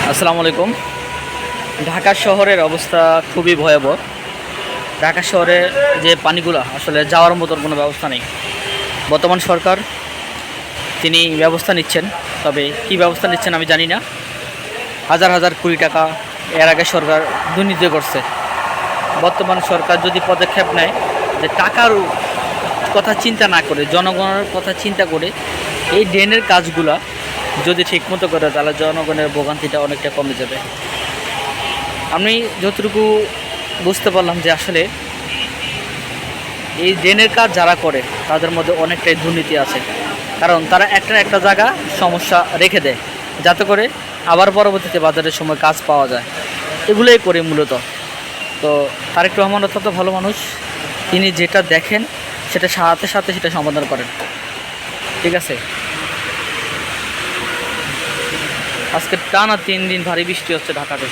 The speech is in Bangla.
আসসালামু আলাইকুম। ঢাকা শহরের অবস্থা খুবই ভয়াবহ। ঢাকা শহরে যে পানিগুলো আসলে যাওয়ার মতন কোনো ব্যবস্থা নেই। বর্তমান সরকার তিনি ব্যবস্থা নিচ্ছেন, তবে কি ব্যবস্থা নিচ্ছেন আমি জানি না। হাজার হাজার কোটি টাকা এর আগে সরকার দুর্নীতি করছে। বর্তমান সরকার যদি পদক্ষেপ নেয় যে টাকার কথা চিন্তা না করে, জনগণের কথা চিন্তা করে এই ড্রেনের কাজগুলা যদি ঠিকমতো করে, তাহলে জনগণের ভোগান্তিটা অনেকটা কমে যাবে। আমি যতটুকু বুঝতে পারলাম যে আসলে এই ড্রেনের কাজ যারা করে তাদের মধ্যে অনেকটাই দুর্নীতি আছে, কারণ তারা একটা একটা জায়গা সমস্যা রেখে দেয় যাতে করে আবার পরবর্তীতে বাজারের সময় কাজ পাওয়া যায়। এগুলোই করে মূলত। তো তারেক রহমান অত্যন্ত ভালো মানুষ, তিনি যেটা দেখেন সেটা সাথে সাথে সেটা সমাধান করেন। ঠিক আছে, আজকে টানা 3 দিন ভারী বৃষ্টি হচ্ছে ঢাকাতে।